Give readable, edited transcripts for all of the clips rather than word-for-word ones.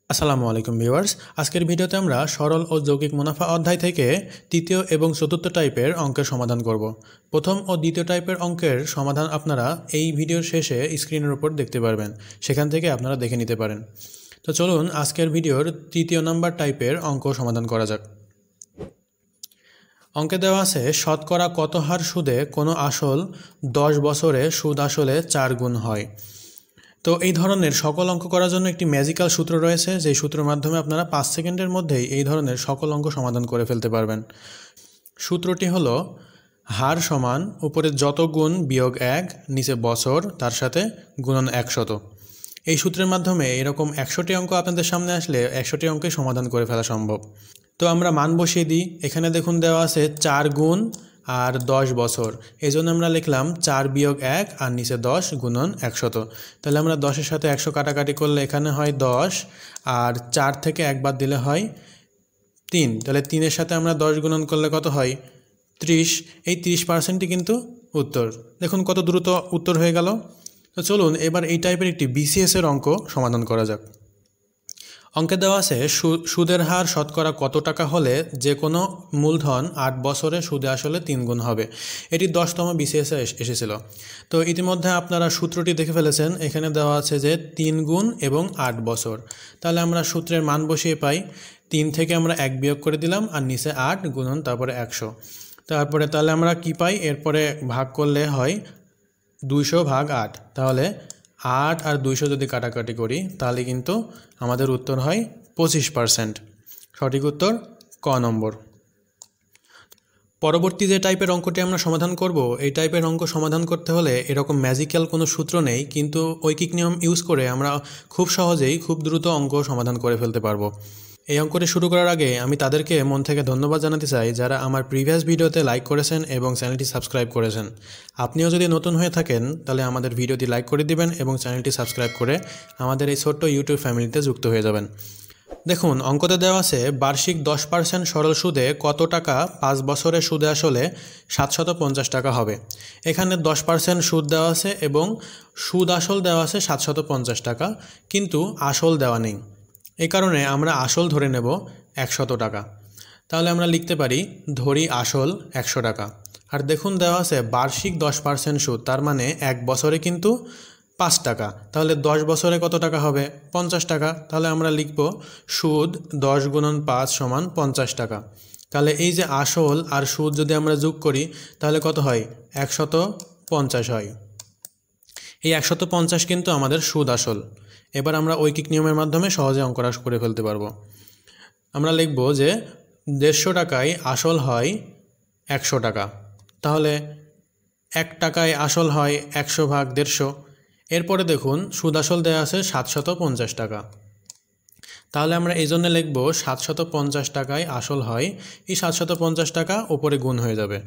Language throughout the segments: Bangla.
আসসালামু আলাইকুম ভিউয়ার্স। আজকের ভিডিওতে আমরা সরল ও যৌগিক মুনাফা অধ্যায় থেকে তৃতীয় এবং চতুর্থ টাইপের অঙ্কের সমাধান করব। প্রথম ও দ্বিতীয় টাইপের অঙ্কের সমাধান আপনারা এই ভিডিওর শেষে স্ক্রিনের উপর দেখতে পারবেন, সেখান থেকে আপনারা দেখে নিতে পারেন। তো চলুন আজকের ভিডিওর তৃতীয় নাম্বার টাইপের অঙ্ক সমাধান করা যাক। অঙ্কে দেওয়া আছে শতকরা কত হার সুদে কোনো আসল 10 বছরে সুদ আসলে 4 গুণ হয়। তো এই ধরনের সকল অঙ্ক করার জন্য একটি ম্যাজিক্যাল সূত্র রয়েছে, যেই সূত্রের মাধ্যমে আপনারা 5 সেকেন্ডের মধ্যেই এই ধরনের সকল অঙ্ক সমাধান করে ফেলতে পারবেন। সূত্রটি হলো হার সমান উপরে যত গুণ বিয়োগ 1 নিচে বছর তার সাথে গুণন 100। এই সূত্রের মাধ্যমে এরকম 100টি অঙ্ক আপনাদের সামনে আসলে 100টি অঙ্কে সমাধান করে ফেলা সম্ভব। তো আমরা মান বসিয়ে দিই। এখানে দেখুন দেওয়া আছে 4 গুণ আর 10 বছর, এই জন্য আমরা লিখলাম 4 বিয়োগ 1 আর নিচে 10 গুণন 100। তাহলে আমরা 10-এর সাথে 100 কাটাকাটি করলে এখানে হয় 10, আর 4 থেকে 1 বাদ দিলে হয় 3। তাহলে 3-এর সাথে আমরা 10 গুণন করলে কত হয় 30। এই 30%ই কিন্তু উত্তর। দেখুন কত দ্রুত উত্তর হয়ে গেল। তো চলুন এবার এই টাইপের একটি বিসিএসের অঙ্ক সমাধান করা যাক। অঙ্কে দেওয়া আছে সুদের হার শতকরা কত টাকা হলে যে কোনো মূলধন 8 বছরে সুদে আসলে 3 গুণ হবে। এটি 10তম বিসিএসে এসেছিল। তো ইতিমধ্যে আপনারা সূত্রটি দেখে ফেলেছেন। এখানে দেওয়া আছে যে 3 গুণ এবং 8 বছর। তাহলে আমরা সূত্রের মান বসিয়ে পাই 3 থেকে আমরা 1 বিয়োগ করে দিলাম আর নিচে 8 গুণন তারপরে 100। তারপরে তাহলে আমরা কি পাই, এরপরে ভাগ করলে হয় 200 ভাগ 8। তাহলে 8 আর 200 যদি কাটাকাটি করি তাহলে কিন্তু আমাদের উত্তর হয় 25%। সঠিক উত্তর ক নম্বর। পরবর্তী যে টাইপের অঙ্কটি আমরা সমাধান করব, এই টাইপের অঙ্ক সমাধান করতে হলে এরকম ম্যাজিক্যাল কোনো সূত্র নেই, কিন্তু ঐকিক নিয়ম ইউজ করে আমরা খুব সহজেই খুব দ্রুত অঙ্ক সমাধান করে ফেলতে পারবো। এই অঙ্কটি শুরু করার আগে আমি তাদেরকে মন থেকে ধন্যবাদ জানাতে চাই যারা আমার প্রিভিয়াস ভিডিওতে লাইক করেছেন এবং চ্যানেলটি সাবস্ক্রাইব করেছেন। আপনিও যদি নতুন হয়ে থাকেন তাহলে আমাদের ভিডিওটি লাইক করে দিবেন এবং চ্যানেলটি সাবস্ক্রাইব করে আমাদের এই ছোট্ট ইউটিউব ফ্যামিলিতে যুক্ত হয়ে যাবেন। দেখুন অঙ্কতে দেওয়া আছে বার্ষিক 10% সরল সুদে কত টাকা 5 বছরের সুদে আসলে 750 টাকা হবে। এখানে 10% সুদ দেওয়া আছে এবং সুদ আসল দেওয়া আছে 750 টাকা, কিন্তু আসল দেওয়া নেই। এই কারণে আমরা আসল ধরে নেব 100 টাকা। তাহলে আমরা লিখতে পারি ধরি আসল 100 টাকা। আর দেখুন দেওয়া আছে বার্ষিক 10% সুদ, তার মানে 1 বছরে কিন্তু 5 টাকা। তাহলে 10 বছরে কত টাকা হবে 50 টাকা। তাহলে আমরা লিখব সুদ 10 গুণন 5 সমান 50 টাকা। তাহলে এই যে আসল আর সুদ যদি আমরা যোগ করি তাহলে কত হয় 150 হয়। এই 150 কিন্তু আমাদের সুদ আসল। এবার আমরা ঐকিক নিয়মের মাধ্যমে সহজে অঙ্ক করে ফেলতে পারবো। আমরা লিখব যে 150 টাকায় আসল হয় 100 টাকা। তাহলে 1 টাকায় আসল হয় 100 ভাগ 150। এরপরে দেখুন সুদ আসল দেওয়া আছে 750 টাকা। তাহলে আমরা এই জন্য লিখব 750 টাকায় আসল হয়, এই 750 টাকা উপরে গুণ হয়ে যাবে।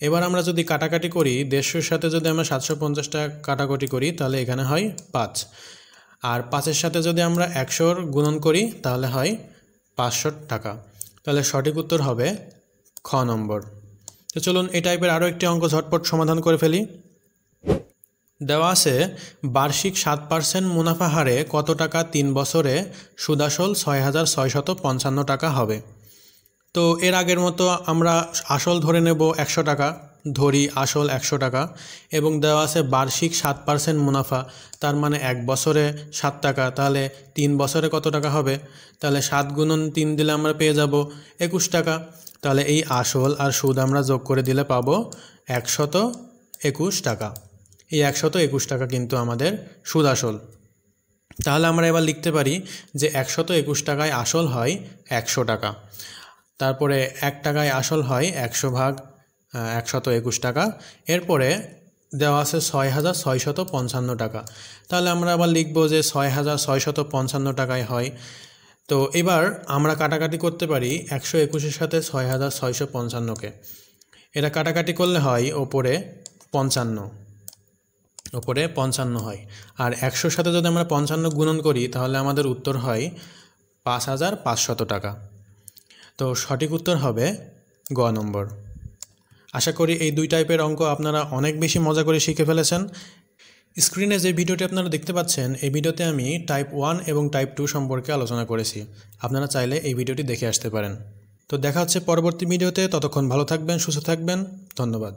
এবার আমরা যদি কাটাকাটি করি 150-এর সাথে যদি আমরা 750 টাকা কাটাকাটি করি তাহলে এখানে হয় 5, আর 5-এর সাথে যদি আমরা 100 গুণন করি তাহলে হয় 500 টাকা। তাহলে সঠিক উত্তর হবে খ নম্বর। তো চলুন এই টাইপের আরও একটি অঙ্ক ঝটপট সমাধান করে ফেলি। দেওয়া আছে বার্ষিক 7% মুনাফা হারে কত টাকা 3 বছরে সুদাসল 6655 টাকা হবে। তো এর আগের মতো আমরা আসল ধরে নেব 100 টাকা, ধরি আসল 100 টাকা, এবং দেওয়া আছে বার্ষিক 7% মুনাফা, তার মানে 1 বছরে 7 টাকা। তাহলে 3 বছরে কত টাকা হবে, তাহলে 7 গুণন 3 দিলে আমরা পেয়ে যাব 21 টাকা। তাহলে এই আসল আর সুদ আমরা যোগ করে দিলে পাবো 121 টাকা। এই 121 টাকা কিন্তু আমাদের সুদ আসল। তাহলে আমরা এবার লিখতে পারি যে 121 টাকায় আসল হয় 100 টাকা। তারপরে 1 টাকায় আসল হয় 100 ভাগ 121 টাকা। এরপরে দেওয়া আছে 6655 টাকা। তাহলে আমরা আবার লিখব যে 6655 টাকায় হয়। তো এবার আমরা কাটাকাটি করতে পারি 121-এর সাথে 6655-কে। এটা কাটাকাটি করলে হয় ওপরে 55 হয়। আর 100-র সাথে যদি আমরা 55 গুণন করি তাহলে আমাদের উত্তর হয় 5500 টাকা। তো সঠিক উত্তর হবে গ নম্বর। আশা করি এই দুই টাইপের অঙ্ক আপনারা অনেক বেশি মজা করে শিখে ফেলেছেন। স্ক্রিনে যে ভিডিওটি আপনারা দেখতে পাচ্ছেন এই ভিডিওতে আমি টাইপ 1 এবং টাইপ 2 সম্পর্কে আলোচনা করেছি। আপনারা চাইলে এই ভিডিওটি দেখে আসতে পারেন। তো দেখা হচ্ছে পরবর্তী ভিডিওতে। ততক্ষণ ভালো থাকবেন, সুস্থ থাকবেন। ধন্যবাদ।